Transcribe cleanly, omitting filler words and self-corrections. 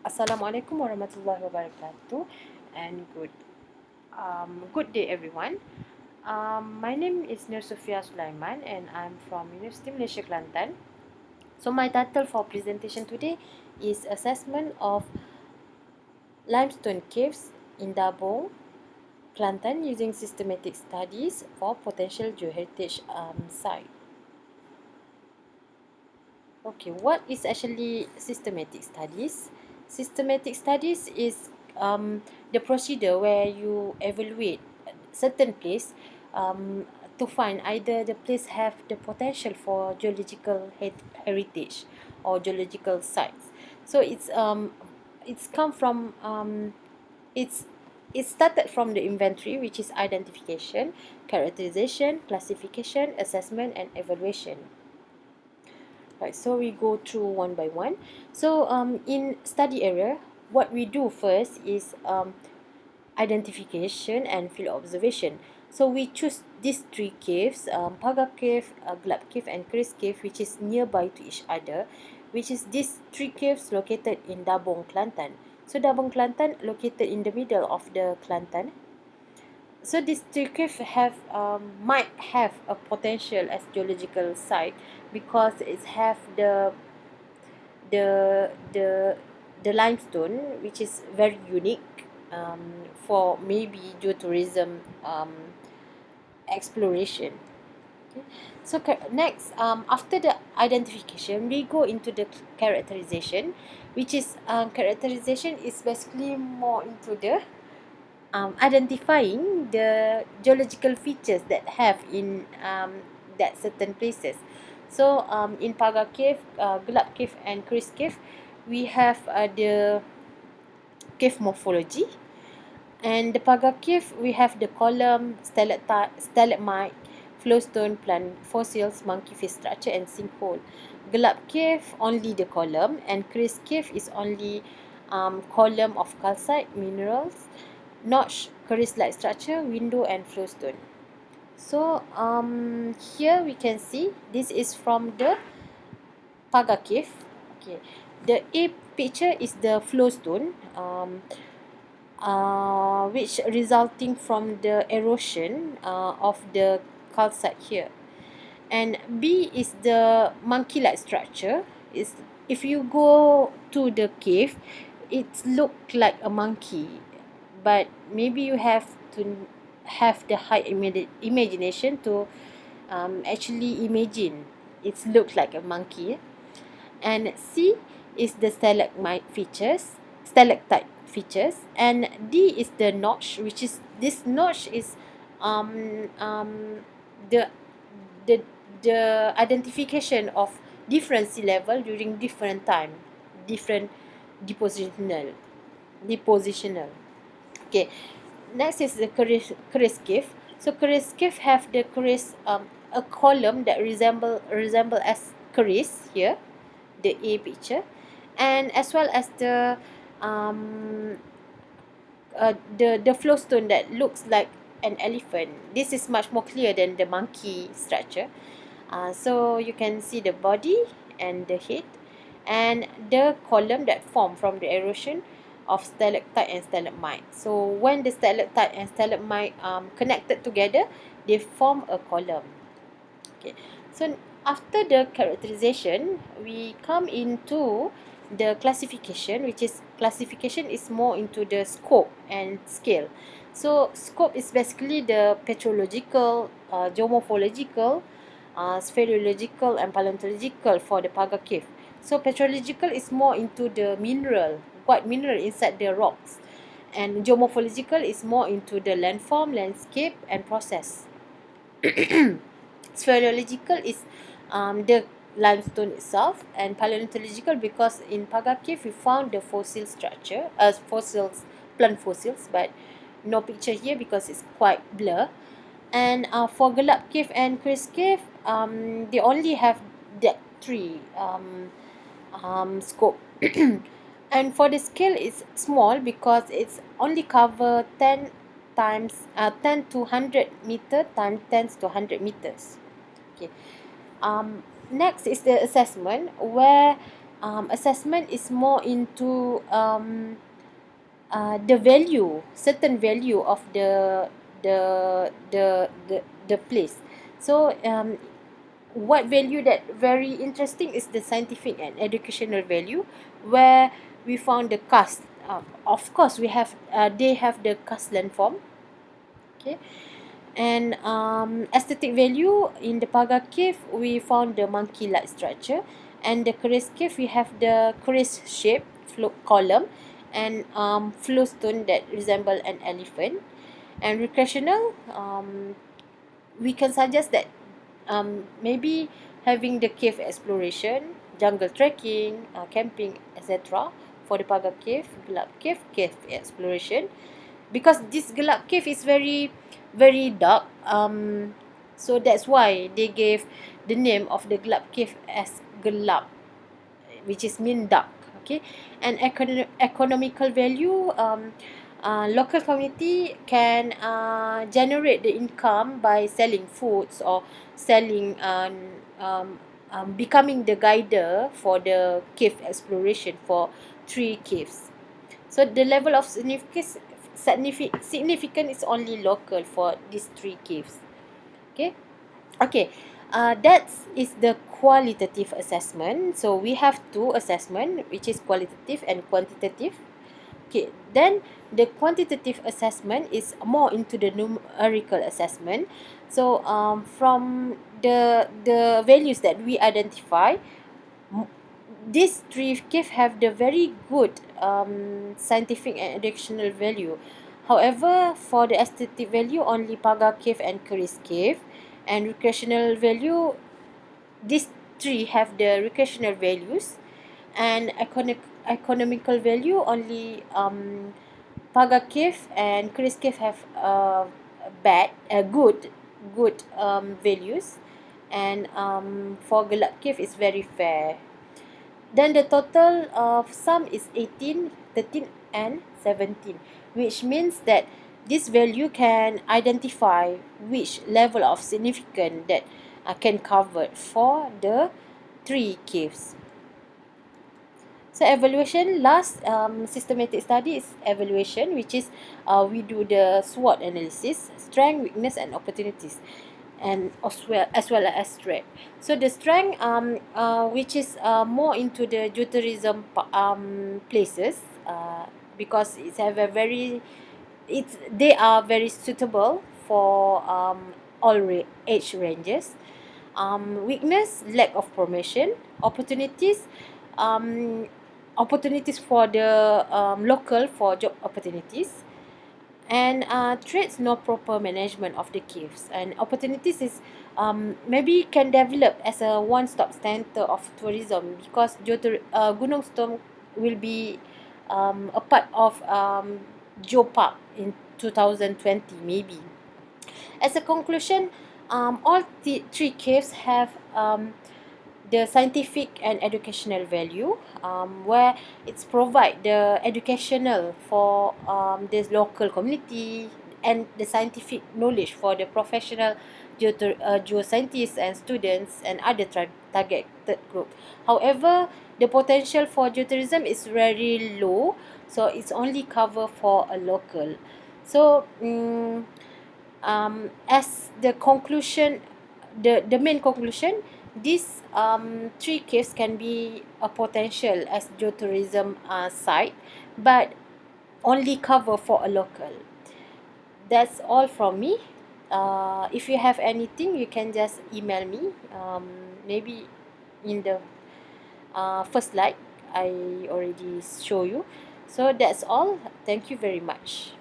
Assalamualaikum warahmatullahi wabarakatuh, and good day everyone. My name is Nur Sofia Sulaiman and I'm from University Malaysia Kelantan. So my title for presentation today is Assessment of Limestone Caves in Dabong, Kelantan using systematic studies for potential geoheritage site. Okay, what is actually systematic studies? Systematic studies is the procedure where you evaluate certain place to find either the place have the potential for geological heritage or geological sites. So it's come from it's it started from the inventory, which is identification, characterization, classification, assessment, and evaluation. Right, so we go through one by one. So in study area, what we do first is identification and field observation. So we choose these three caves, Pagar Cave, Gelap Cave, and Keris Cave, which is nearby to each other, which is these three caves located in Dabong, Kelantan. So Dabong, Kelantan, located in the middle of the Kelantan. So this cave have might have a potential as geological site because it have the the the limestone, which is very unique for maybe geotourism exploration. Okay. So next, after the identification, we go into the characterization, which is characterization is basically more into the identifying the geological features that have in that certain places. So in Pagar Cave, Gelap Cave, and Keris Cave, we have the cave morphology. And the Pagar Cave, we have the column, stalagmite, flowstone, plant fossils, monkey face structure, and sinkhole. Gelap Cave, only the column, and Keris Cave is only column of calcite minerals, notch, keris-like structure, window, and flowstone. So here we can see this is from the Pagar Cave. Okay, the A picture is the flowstone, which resulting from the erosion of the calcite here. And B is the monkey-like structure. Is if you go to the cave, it look like a monkey, but maybe you have to have the high imagination to actually imagine it looks like a monkey. And C is the stalactite features, and D is the notch, which is this notch is um, um, the the the identification of different sea level during different time, different depositional. Okay, next is the Keris Cave. So Keris Cave have the Keris a column that resemble as Keris here, the A picture, and as well as um, the flowstone that looks like an elephant. This is much more clear than the monkey structure. So you can see the body and the head, and the column that form from the erosion of stalactite and stalagmite. So when the stalactite and stalagmite connected together, they form a column. Okay, so after the characterization, we come into the classification, which is classification is more into the scope and scale. So scope is basically the petrological, geomorphological, speleological, and paleontological for the Pagar Cave. So petrological is more into the mineral, what mineral inside the rocks, and geomorphological is more into the landform, landscape, and process. Speleological is the limestone itself, and paleontological because in Pagar Cave we found the fossil structure, fossils, plant fossils, but no picture here because it's quite blur. And for Gelap Cave and Keris Cave, they only have that three scope. And for the scale, it's small because it's only cover 10 to 100 meter times 10 to 100 meters. Okay. Next is the assessment, where assessment is more into the value, certain value of the place. So what value that very interesting is the scientific and educational value, where we found the cast. Of course, we have they have the cast landform. Okay, and aesthetic value in the Paga cave, we found the monkey-like structure, and the Keris cave we have the Keris shape column, and flowstone that resemble an elephant. And recreational, we can suggest that maybe having the cave exploration, jungle trekking, camping, etc. for the Paga cave, Gelap cave exploration, because this Gelap cave is very very dark. So that's why they gave the name of the Gelap cave as Gelap, which is mean dark. Okay, and economical value. Local community can generate the income by selling foods or selling becoming the guider for the cave exploration for 3 caves. So the level of significant is only local for these 3 caves. Okay. Okay, that is the qualitative assessment. So we have 2 assessment, which is qualitative and quantitative. Okay, then the quantitative assessment is more into the numerical assessment. So from the values that we identify, these 3 caves have the very good scientific and educational value. However, for the aesthetic value, only Paga cave and Keris cave, and recreational value, these 3 have the recreational values, and economical value only Paga cave and Keris cave have good values, and for Gelap cave is very fair. Then the total of sum is 18, 13 and 17, which means that this value can identify which level of significance that can cover for the 3 caves. So evaluation, last systematic study is evaluation, which is we do the SWOT analysis, strength, weakness and opportunities, and as well as threat. So the strength, which is more into the geotourism places, because they are very suitable for all age ranges. Weakness, lack of promotion. Opportunities, um, opportunities for the local for job opportunities. And traits, no proper management of the caves. And opportunities is maybe can develop as a one-stop center of tourism, because Gunung Stone will be a part of Geopark in 2020 maybe. As a conclusion, all 3 caves have the scientific and educational value, where it's provide the educational for the local community, and the scientific knowledge for the professional geoscientists and students and other targeted group. However, the potential for geotourism is very low, so it's only cover for a local. So as the conclusion, the main conclusion, these 3 caves can be a potential as geotourism site, but only cover for a local. That's all from me. If you have anything, you can just email me. Maybe in the first slide I already show you. So that's all. Thank you very much.